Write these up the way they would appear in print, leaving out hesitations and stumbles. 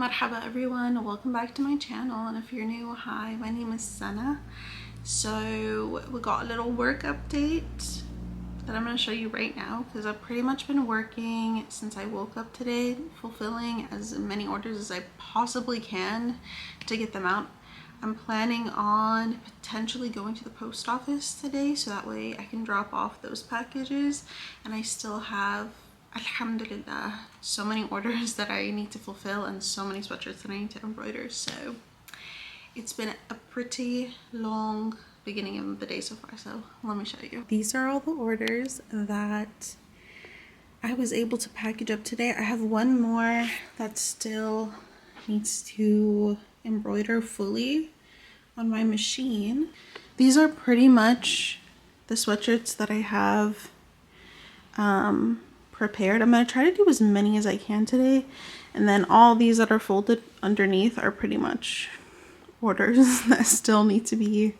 Marhaba everyone, welcome back to my channel, and if you're new, hi, my name is Sana. So we got a little work update that I'm going to show you right now because I've pretty much been working since I woke up today, fulfilling as many orders as I possibly can to get them out. I'm planning on potentially going to the post office today so that way I can drop off those packages, and I still have, alhamdulillah, so many orders that I need to fulfill and so many sweatshirts that I need to embroider. So it's been a pretty long beginning of the day so far, so let me show you. These are all the orders that I was able to package up today. I have one more that still needs to embroider fully on my machine. These are pretty much the sweatshirts that I have prepared. I'm going to try to do as many as I can today, and then all these that are folded underneath are pretty much orders that still need to be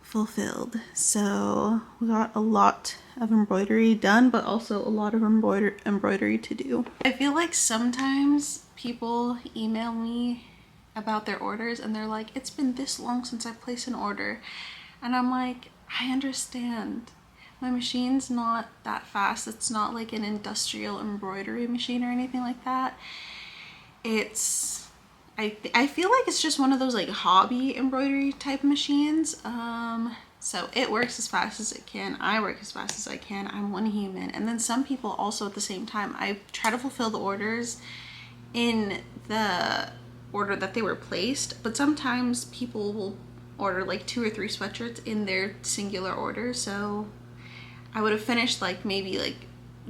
fulfilled. So we got a lot of embroidery done, but also a lot of embroidery to do. I feel like sometimes people email me about their orders and they're like, it's been this long since I placed an order, and I'm like, I understand. My machine's not that fast. It's not like an industrial embroidery machine or anything like that. It's I feel like it's just one of those like hobby embroidery type machines. So it works as fast as it can. I work as fast as I can. I'm one human. And then some people also at the same time, I try to fulfill the orders in the order that they were placed, but sometimes people will order like 2 or 3 sweatshirts in their singular order. So I would have finished like maybe like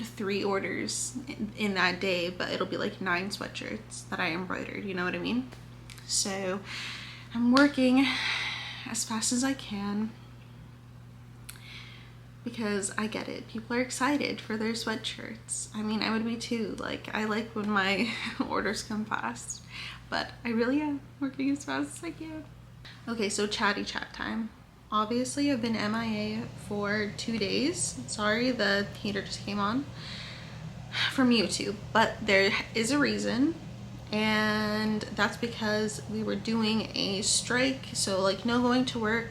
3 orders in that day, but it'll be like 9 sweatshirts that I embroidered, you know what I mean? So I'm working as fast as I can because I get it. People are excited for their sweatshirts. I mean, I would be too. Like, I like when my orders come fast, but I really am working as fast as I can. Okay, so chatty chat time. Obviously, I've been MIA for 2 days. Sorry, the heater just came on from YouTube, but there is a reason, and that's because we were doing a strike. So like no going to work,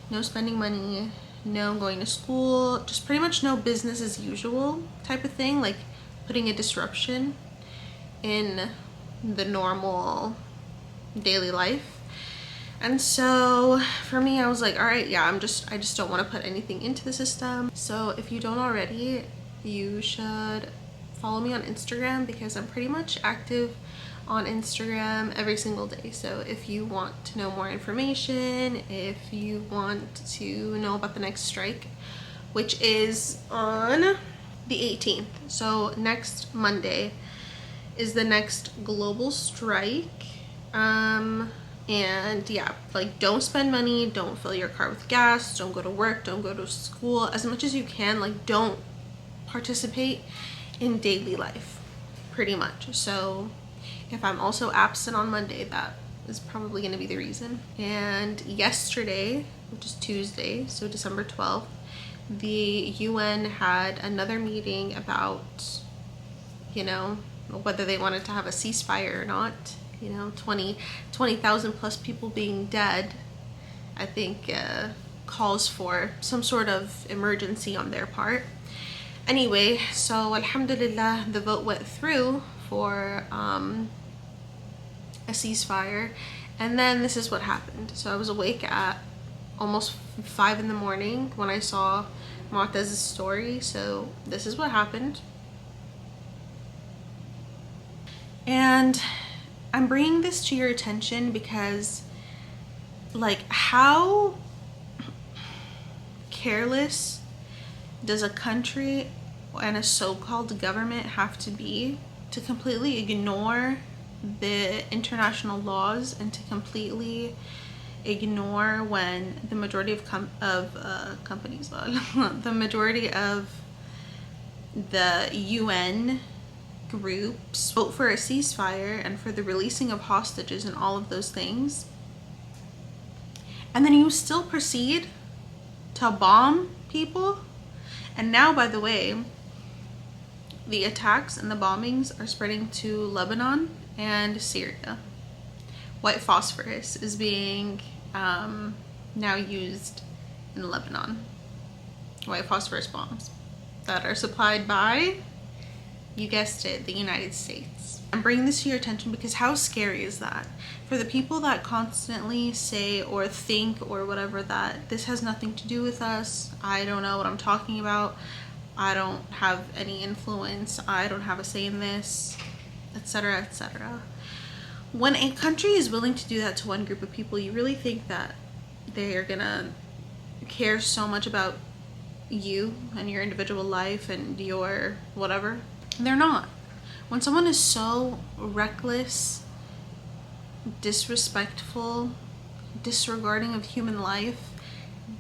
no spending money, no going to school, just pretty much no business as usual type of thing, like putting a disruption in the normal daily life. And so for me, I was like, all right, yeah, I just don't want to put anything into the system. So if you don't already, you should follow me on Instagram because I'm pretty much active on Instagram every single day. So if you want to know more information, if you want to know about the next strike, which is on the 18th. So next Monday is the next global strike. And yeah, like don't spend money, don't fill your car with gas, don't go to work, don't go to school. As much as you can, like don't participate in daily life, pretty much. So if I'm also absent on Monday, that is probably going to be the reason. And yesterday, which is Tuesday, so December 12th, the UN had another meeting about, you know, whether they wanted to have a ceasefire or not. You know, 20,000 plus people being dead, I think calls for some sort of emergency on their part. Anyway, so alhamdulillah, the vote went through for a ceasefire, and then this is what happened. So I was awake at almost 5 in the morning when I saw Mu'taz's story. So this is what happened. And I'm bringing this to your attention because, like, how careless does a country and a so-called government have to be to completely ignore the international laws and to completely ignore when the majority of companies, the majority of the UN groups vote for a ceasefire and for the releasing of hostages and all of those things, and then you still proceed to bomb people. And now, by the way, the attacks and the bombings are spreading to Lebanon and Syria. White phosphorus is being now used in Lebanon. White phosphorus bombs that are supplied by, you guessed it, the United States. I'm bringing this to your attention because how scary is that? For the people that constantly say or think or whatever that this has nothing to do with us, I don't know what I'm talking about, I don't have any influence, I don't have a say in this, etc., etc. When a country is willing to do that to one group of people, you really think that they are gonna care so much about you and your individual life and your whatever? They're not. When someone is so reckless, disrespectful, disregarding of human life,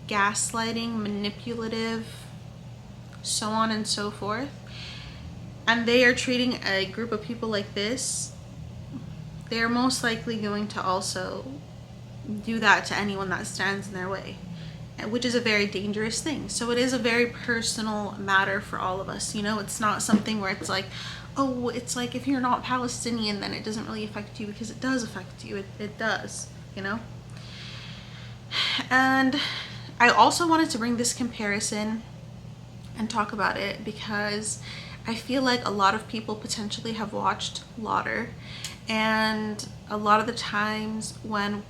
gaslighting, manipulative, so on and so forth, and they are treating a group of people like this, they're most likely going to also do that to anyone that stands in their way, which is a very dangerous thing. So it is a very personal matter for all of us. You know, it's not something where it's like, oh, it's like if you're not Palestinian, then it doesn't really affect you, because it does affect you. It does, you know? And I also wanted to bring this comparison and talk about it because I feel like a lot of people potentially have watched Lauder, and a lot of the times when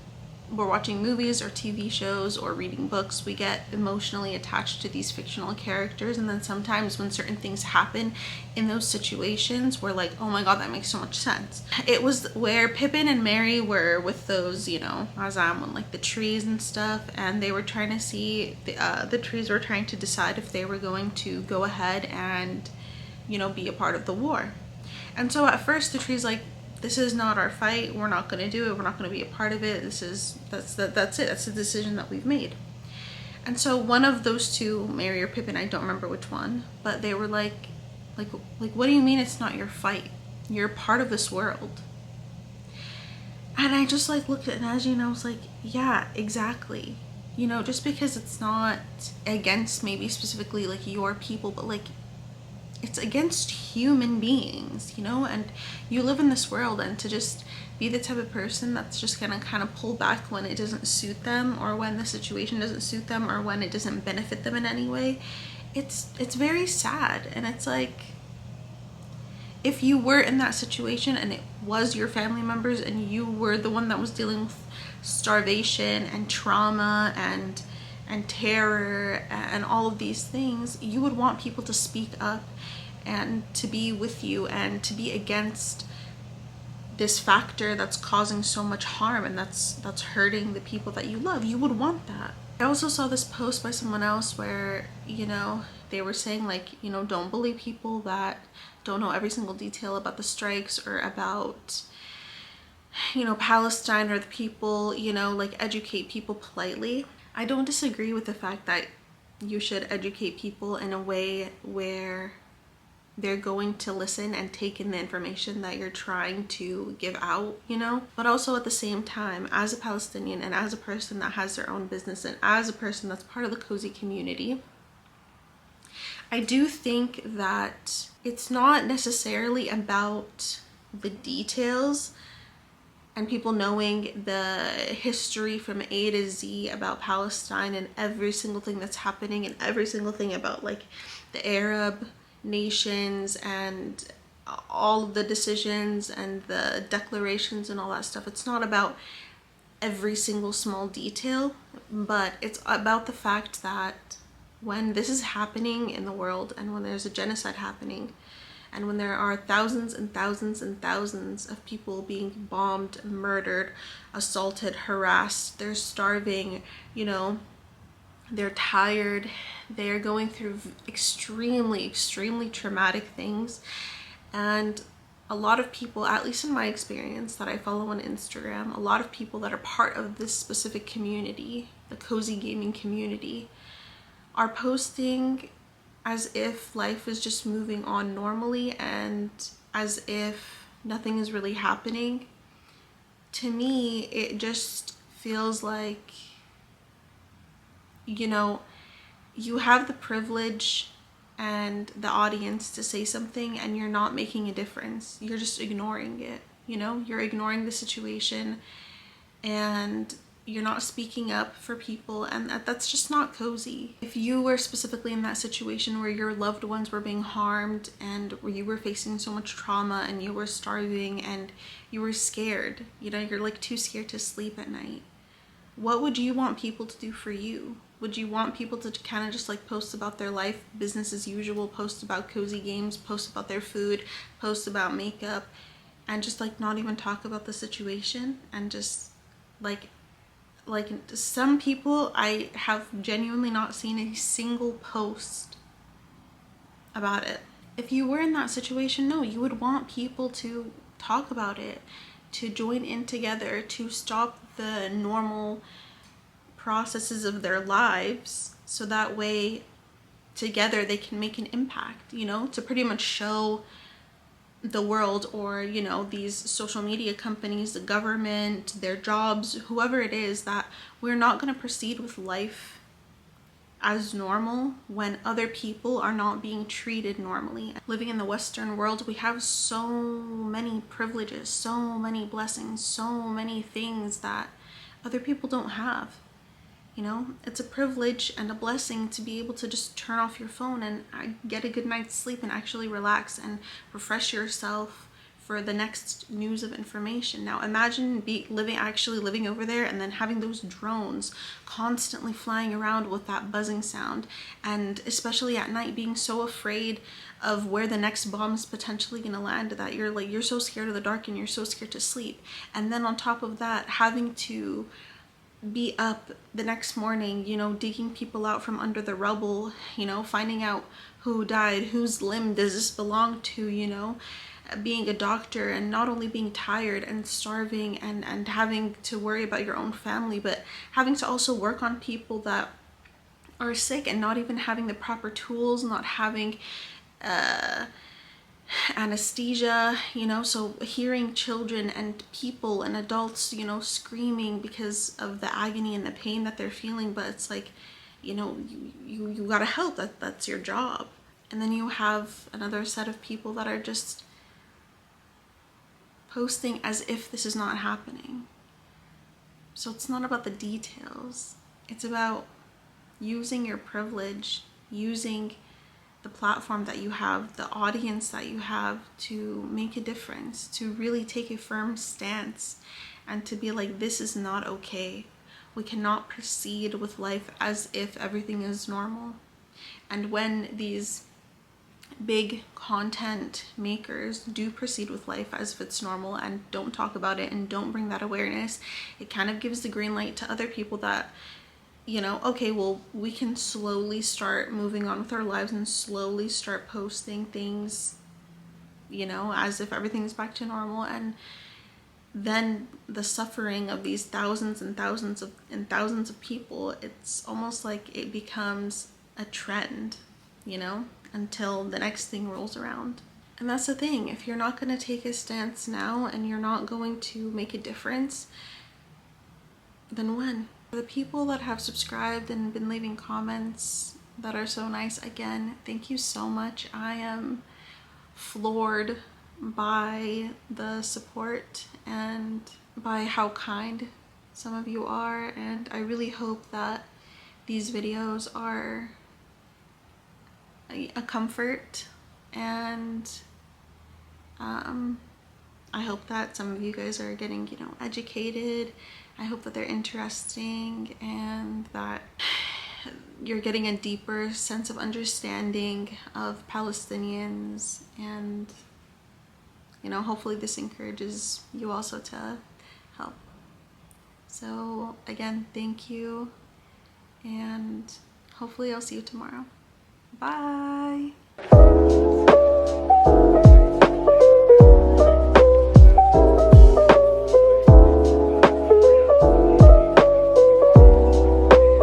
we're watching movies or TV shows or reading books, we get emotionally attached to these fictional characters, and then sometimes when certain things happen in those situations, we're like, oh my god, that makes so much sense. It was where Pippin and Merry were with those, you know, Azam and like the trees and stuff, and they were trying to see, the trees were trying to decide if they were going to go ahead and, you know, be a part of the war. And so at first the tree's like, this is not our fight, we're not going to do it, we're not going to be a part of it, that's it, that's the decision that we've made. And so one of those two, Merry or Pippin, I don't remember which one, but they were like what do you mean it's not your fight? You're part of this world. And I just like looked at Najee and I was like, yeah, exactly. You know, just because it's not against maybe specifically like your people, but like it's against human beings, you know, and you live in this world, and to just be the type of person that's just gonna kind of pull back when it doesn't suit them, or when the situation doesn't suit them, or when it doesn't benefit them in any way, it's very sad. And it's like, if you were in that situation and it was your family members and you were the one that was dealing with starvation and trauma and terror and all of these things, you would want people to speak up and to be with you and to be against this factor that's causing so much harm and that's hurting the people that you love. You would want that. I also saw this post by someone else where, you know, they were saying like, you know, don't believe people that don't know every single detail about the strikes or about, you know, Palestine or the people, you know, like educate people politely. I don't disagree with the fact that you should educate people in a way where they're going to listen and take in the information that you're trying to give out, you know? But also at the same time, as a Palestinian and as a person that has their own business and as a person that's part of the cozy community, I do think that it's not necessarily about the details and people knowing the history from A to Z about Palestine and every single thing that's happening and every single thing about like the Arab nations and all of the decisions and the declarations and all that stuff. It's not about every single small detail, but it's about the fact that when this is happening in the world and when there's a genocide happening, and when there are thousands and thousands and thousands of people being bombed, murdered, assaulted, harassed, they're starving, you know, they're tired, they're going through extremely, extremely traumatic things. And a lot of people, at least in my experience that I follow on Instagram, a lot of people that are part of this specific community, the cozy gaming community, are posting as if life is just moving on normally and as if nothing is really happening. To me, it just feels like, you know, you have the privilege and the audience to say something and you're not making a difference. You're just ignoring it. You know, you're ignoring the situation and you're not speaking up for people, and that's just not cozy. If you were specifically in that situation where your loved ones were being harmed and where you were facing so much trauma and you were starving and you were scared, you know, you're like too scared to sleep at night, what would you want people to do for you? Would you want people to kind of just like post about their life, business as usual, post about cozy games, post about their food, post about makeup, and just like not even talk about the situation? And just like some people, I have genuinely not seen a single post about it. If you were in that situation, no, you would want people to talk about it, to join in together, to stop the normal processes of their lives, so that way together they can make an impact, you know, to pretty much show the world, or, you know, these social media companies, the government, their jobs, whoever it is, that we're not going to proceed with life as normal when other people are not being treated normally. Living in the Western world, we have so many privileges, so many blessings, so many things that other people don't have. You know, it's a privilege and a blessing to be able to just turn off your phone and get a good night's sleep and actually relax and refresh yourself for the next news of information. Now imagine actually living over there and then having those drones constantly flying around with that buzzing sound, and especially at night being so afraid of where the next bomb is potentially going to land that you're so scared of the dark and you're so scared to sleep. And then on top of that, having to be up the next morning, you know, digging people out from under the rubble, you know, finding out who died, whose limb does this belong to, you know, being a doctor and not only being tired and starving and having to worry about your own family, but having to also work on people that are sick and not even having the proper tools, not having anesthesia, you know, so hearing children and people and adults, you know, screaming because of the agony and the pain that they're feeling, but it's like, you know, you gotta help, that's your job. And then you have another set of people that are just posting as if this is not happening. So it's not about the details, it's about using your privilege, using the platform that you have, the audience that you have, to make a difference, to really take a firm stance and to be like, this is not okay. We cannot proceed with life as if everything is normal. And when these big content makers do proceed with life as if it's normal and don't talk about it and don't bring that awareness, it kind of gives the green light to other people that, you know, okay, well, we can slowly start moving on with our lives and slowly start posting things, you know, as if everything's back to normal. And then the suffering of these thousands and thousands of people, it's almost like it becomes a trend, you know, until the next thing rolls around. And that's the thing, if you're not going to take a stance now and you're not going to make a difference, then when? For the people that have subscribed and been leaving comments that are so nice, again, thank you so much. I am floored by the support and by how kind some of you are, and I really hope that these videos are a comfort, and I hope that some of you guys are getting, you know, educated. I hope that they're interesting and that you're getting a deeper sense of understanding of Palestinians, and, you know, hopefully this encourages you also to help. So again, thank you, and hopefully I'll see you tomorrow. Bye.